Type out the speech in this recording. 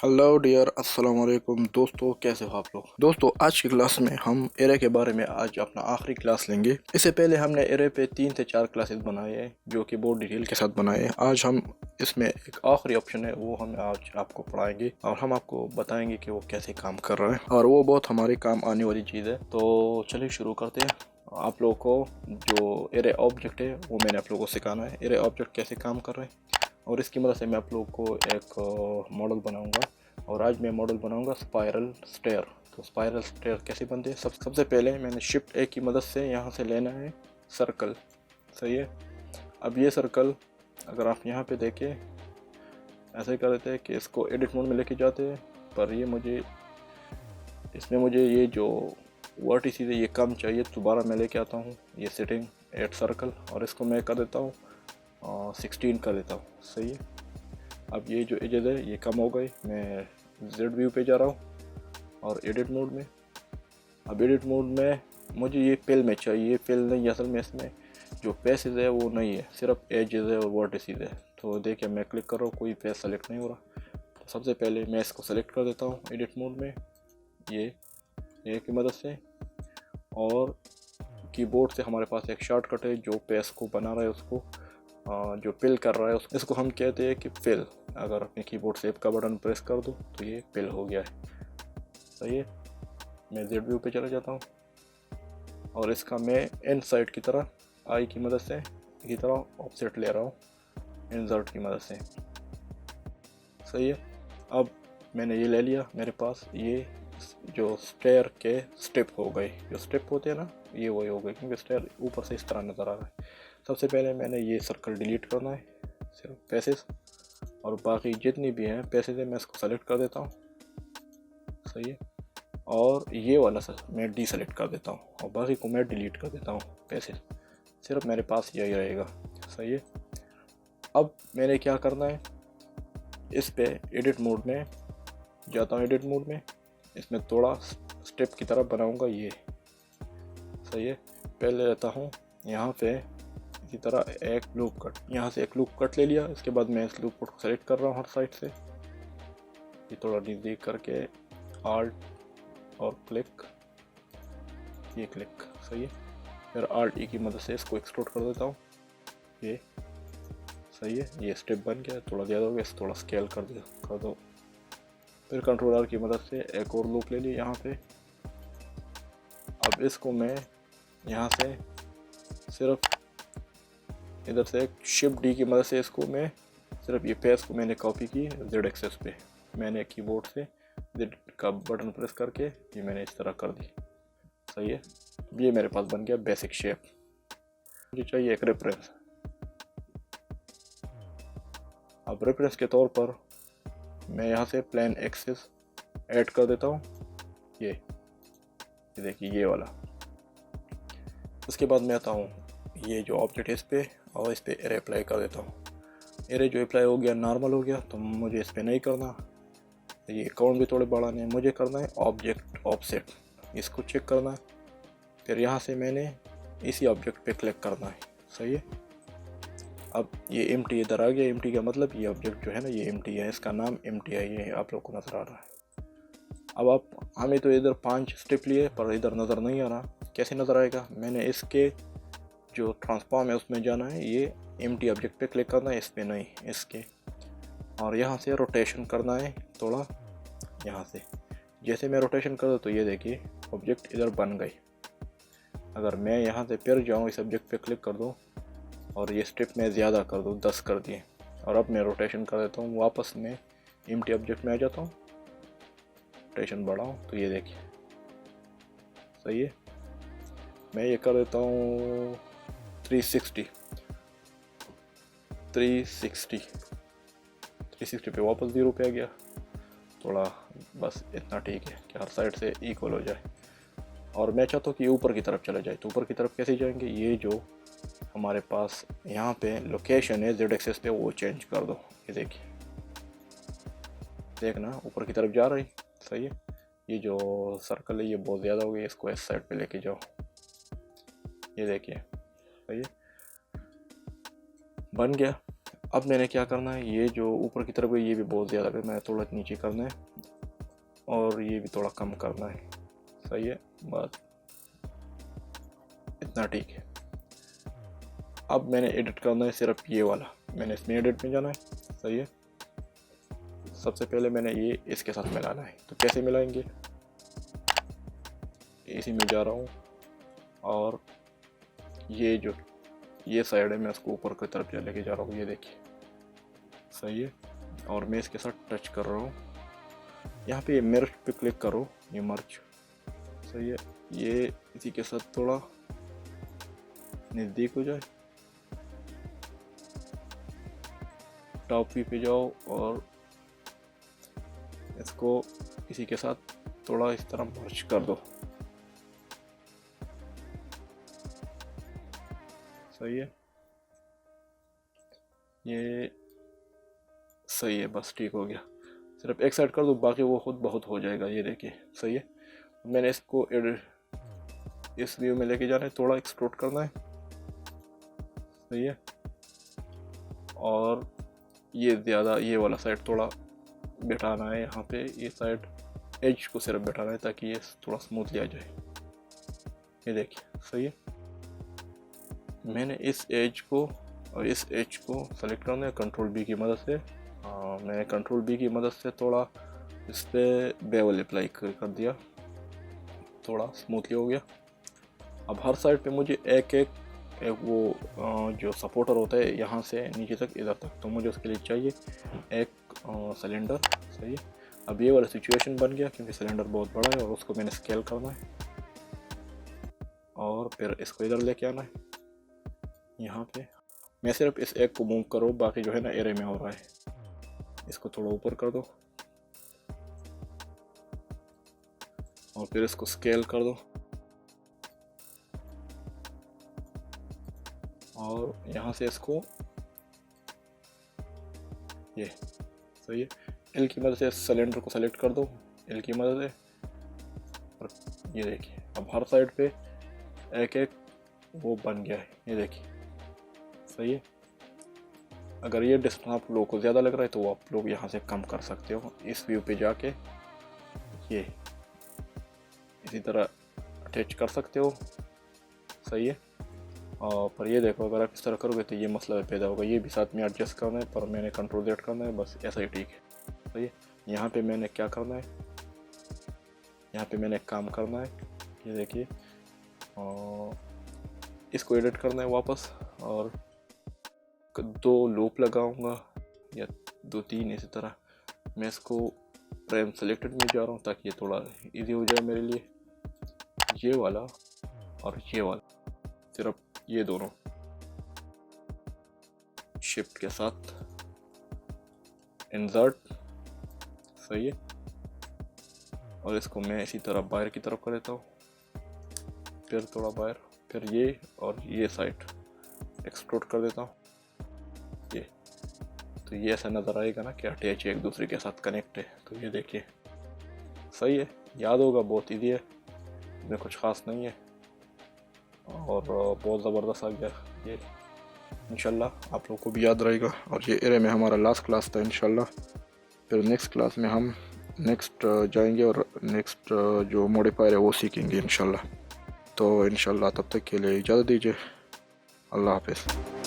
Hello dear, अस्सलाम वालेकुम दोस्तों, कैसे हो आप लोग। दोस्तों, आज की क्लास में हम एरे के बारे में आज अपना आखिरी क्लास लेंगे। इससे पहले हमने एरे पे 3 से 4 क्लासेस बनाए हैं जो कि बहुत डिटेल के साथ बनाए हैं। आज हम इसमें एक आखिरी ऑप्शन है वो हम आज आपको पढ़ाएंगे और हम आपको बताएंगे कि वो कैसे काम कर रहा है और वो बहुत हमारे काम आने वाली चीज़ है। तो चलिए शुरू करते हैं। आप लोगों को जो एरे ऑब्जेक्ट है वो मैंने आप लोगों को सिखाना है, एरे ऑब्जेक्ट कैसे काम कर रहे हैं और इसकी मदद से मैं आप लोगों को एक मॉडल बनाऊंगा। और आज मैं मॉडल बनाऊंगा स्पाइरल स्टेयर। तो स्पाइरल स्टेयर कैसे बनते हैं, सबसे पहले मैंने शिफ्ट ए की मदद से यहाँ से लेना है सर्कल। सही है। अब ये सर्कल अगर आप यहाँ पे देखें ऐसे ही कर देते हैं कि इसको एडिट मोड में लेके जाते हैं, पर ये मुझे ये जो वर्टिसेस है ये कम चाहिए। दोबारा मैं लेके आता हूँ ये सेटिंग एट सर्कल और इसको मैं कर देता हूँ 16 कर देता हूँ। सही है। अब ये जो एजेस है ये कम हो गई। मैं जेड व्यू पे जा रहा हूँ और एडिट मोड में। अब एडिट मोड में मुझे ये फिल में चाहिए, फिल नहीं, असल में इसमें जो पेसेस है वो नहीं है, सिर्फ एजेस है और वर्टिसेस है। तो देखिए मैं क्लिक कर रहा हूँ, कोई पेज सेलेक्ट नहीं हो रहा। तो सबसे पहले मैं इसको सेलेक्ट कर देता हूँ एडिट मोड में ये की मदद से। और कीबोर्ड से हमारे पास एक शॉर्टकट है जो पेज को बना रहा है उसको जो फिल कर रहा है इसको हम कहते हैं कि फिल। अगर अपने कीबोर्ड से का बटन प्रेस कर दो तो ये फिल हो गया है। सही है। मैं जेड व्यू पे चला जाता हूँ और इसका मैं इनसाइड की तरह आई की मदद से की तरह ऑफसेट ले रहा हूँ इंसर्ट की मदद से। सही है। अब मैंने ये ले लिया, मेरे पास ये जो स्टेयर के स्टेप हो गए, जो स्टेप होते हैं ना ये वही हो गए, क्योंकि स्टेयर ऊपर से इस तरह नज़र आ रहा है। सबसे पहले मैंने ये सर्कल डिलीट करना है, सिर्फ पैसेस, और बाकी जितनी भी हैं पैसेज है मैं इसको सेलेक्ट कर देता हूँ। सही है। और ये वाला सर मैं डी सेलेक्ट कर देता हूँ और बाकी को मैं डिलीट कर देता हूँ पैसेज, सिर्फ मेरे पास यही रहेगा। सही है। अब मैंने क्या करना है, इस पे एडिट मोड में जाता हूँ, एडिट मोड में इसमें थोड़ा स्टेप की तरफ बनाऊँगा ये। सही है। पहले रहता हूँ यहाँ पे इसी तरह एक लूप कट, यहाँ से एक लूप कट ले लिया। इसके बाद मैं इस लूप कट को सेलेक्ट कर रहा हूँ हर साइड से, ये थोड़ा नज़दीक करके आल्ट और क्लिक, ये क्लिक। सही है। फिर आल्ट ई की मदद से इसको एक्सट्रूड कर देता हूँ ये। सही है। ये स्टेप बन गया, थोड़ा ज़्यादा हो गया, इसे थोड़ा स्केल कर दो। फिर कंट्रोल आर की मदद से एक और लूप ले लिया यहाँ पे। अब इसको मैं यहाँ से सिर्फ इधर से एक शिफ्ट डी की मदद से इसको मैं सिर्फ ये पेज को मैंने कॉपी की जेड एक्सेस पे, मैंने कीबोर्ड से जेड का बटन प्रेस करके ये मैंने इस तरह कर दी। सही है। ये मेरे पास बन गया बेसिक शेप। मुझे चाहिए एक रेफरेंस। अब रेफरेंस के तौर पर मैं यहाँ से प्लेन एक्सिस ऐड कर देता हूँ ये देखिए ये वाला। उसके बाद मैं आता हूँ ये जो ऑब्जेक्ट है इस पर और इस पर एरे अप्लाई कर देता हूँ। एरे जो अप्लाई हो गया नॉर्मल हो गया, तो मुझे इस पर नहीं करना, ये अकाउंट भी थोड़े बढ़ाने हैं। मुझे करना है ऑब्जेक्ट ऑफसेट, इसको चेक करना है। फिर यहाँ से मैंने इसी ऑब्जेक्ट पे क्लिक करना है। सही है। अब ये एम्प्टी इधर आ गया। एम्प्टी का मतलब ये ऑब्जेक्ट जो है ना ये एम्प्टी है, इसका नाम एम्प्टी है, ये आप लोग को नज़र आ रहा है। अब आप हमें तो इधर 5 स्टेप लिए पर इधर नज़र नहीं आ रहा, कैसे नज़र आएगा। मैंने इसके जो ट्रांसफॉर्म है उसमें जाना है, ये एम्प्टी ऑब्जेक्ट पे क्लिक करना है, इस पर नहीं इसके, और यहाँ से रोटेशन करना है थोड़ा यहाँ से। जैसे मैं रोटेशन कर दूँ तो ये देखिए ऑब्जेक्ट इधर बन गई। अगर मैं यहाँ से फिर जाऊँ इस ऑब्जेक्ट पे क्लिक कर दूँ और ये स्टेप में ज़्यादा कर दूँ 10 कर दिए, और अब मैं रोटेशन कर देता हूँ, वापस मैं एम्प्टी ऑब्जेक्ट में आ जाता हूँ, रोटेशन बढ़ाऊँ तो ये देखिए। सही है। मैं ये कर देता हूँ 360 पे वापस 0 पे आ गया। थोड़ा बस इतना ठीक है कि हर साइड से इक्वल हो जाए। और मैं चाहता हूँ कि ऊपर की तरफ चला जाए, तो ऊपर की तरफ कैसे जाएंगे, ये जो हमारे पास यहाँ पे लोकेशन है जेड एक्सेस पे वो चेंज कर दो। ये देखिए, देखना ऊपर की तरफ जा रही। सही है। ये जो सर्कल है ये बहुत ज़्यादा हो गई, इसको इस साइड पे लेके जाओ। ये देखिए। सही है। बन गया। अब मैंने क्या करना है, ये जो ऊपर की तरफ है ये भी बहुत ज़्यादा है, मैं थोड़ा नीचे करना है और ये भी थोड़ा कम करना है। सही है, बस इतना ठीक है। अब मैंने एडिट करना है सिर्फ ये वाला, मैंने इसमें एडिट में जाना है। सही है, सबसे पहले मैंने ये इसके साथ मिलाना है। तो कैसे मिलाएंगे, इसी में जा रहा हूँ और ये साइड है, मैं उसको ऊपर की तरफ लेके जा रहा हूँ, ये देखिए। सही है, और मैं इसके साथ टच कर रहा हूँ। यहाँ पे मर्ज पे क्लिक करो, ये मर्ज। सही है, ये इसी के साथ थोड़ा नज़दीक हो जाए, टॉप व्यू पे जाओ और इसको इसी के साथ थोड़ा इस तरह मर्ज कर दो। सही है, ये सही है, बस ठीक हो गया। सिर्फ एक साइड कर दो, बाकी वो खुद बहुत हो जाएगा, ये देखिए। सही है, मैंने इसको इस व्यू में लेके जाना है, थोड़ा एक्सट्रूड करना है। सही है, और ये ज़्यादा ये वाला साइड थोड़ा बैठाना है, यहाँ पे ये साइड एज को सिर्फ बैठाना है ताकि ये थोड़ा स्मूथली आ जाए। ये देखिए। सही है, मैंने इस एज को और इस एज को सेलेक्ट करना है कंट्रोल बी की मदद से। मैंने कंट्रोल बी की मदद से थोड़ा इस पर बेवल अप्लाई कर दिया, थोड़ा स्मूथली हो गया। अब हर साइड पे मुझे एक वो जो सपोर्टर होता है यहाँ से नीचे तक इधर तक, तो मुझे उसके लिए चाहिए एक सिलेंडर। सही है, अब ये वाला सिचुएशन बन गया क्योंकि सिलेंडर बहुत बड़ा है और उसको मैंने स्केल करना है और फिर इसको इधर लेके आना है। यहाँ पे मैं सिर्फ इस एक को मूव करो, बाकी जो है ना एरे में हो रहा है। इसको थोड़ा ऊपर कर दो और फिर इसको स्केल कर दो और यहाँ से इसको ये। सही है, एल की मदद से सिलेंडर को सेलेक्ट कर दो, एल की मदद से, और ये देखिए अब हर साइड पे एक एक वो बन गया है, ये देखिए। सही है, अगर ये डिस्टेंस आप लोगों को ज़्यादा लग रहा है तो आप लोग यहाँ से कम कर सकते हो, इस व्यू पे जाके ये इसी तरह अटैच कर सकते हो। सही है, और पर ये देखो अगर आप इस तरह करोगे तो ये मसला पैदा होगा, ये भी साथ में एडजस्ट करना है, पर मैंने कंट्रोल Z करना है, बस ऐसा ही ठीक है। सही है, यहाँ पे मैंने क्या करना है, यहाँ पे मैंने काम करना है, ये देखिए, और इसको एडिट करना है वापस, और 2 लूप लगाऊंगा या 2-3 इसी तरह। मैं इसको फ्रेम सेलेक्टेड में जा रहा हूँ ताकि ये थोड़ा इजी हो जाए मेरे लिए। ये वाला और ये वाला, सिर्फ ये दोनों शिफ्ट के साथ इंसर्ट। सही है, और इसको मैं इसी तरह बाहर की तरफ कर देता हूँ, फिर थोड़ा बाहर, फिर ये और ये साइड एक्सट्रूड कर देता हूँ। ये तो ये ऐसा नज़र आएगा ना कि अटैच एक दूसरे के साथ कनेक्ट है। तो ये देखिए, सही है, याद होगा, बहुत इजी है, इसमें कुछ ख़ास नहीं है और बहुत ज़बरदस्त आ गया ये। इंशाल्लाह आप लोगों को भी याद रहेगा। और ये एरे में हमारा लास्ट क्लास था। इंशाल्लाह फिर नेक्स्ट क्लास में हम नेक्स्ट जाएंगे और नेक्स्ट जो मॉडिफायर है वो सीखेंगे इंशाल्लाह। तो इंशाल्लाह तब तक के लिए इजाज़त दीजिए, अल्लाह हाफ़िज़।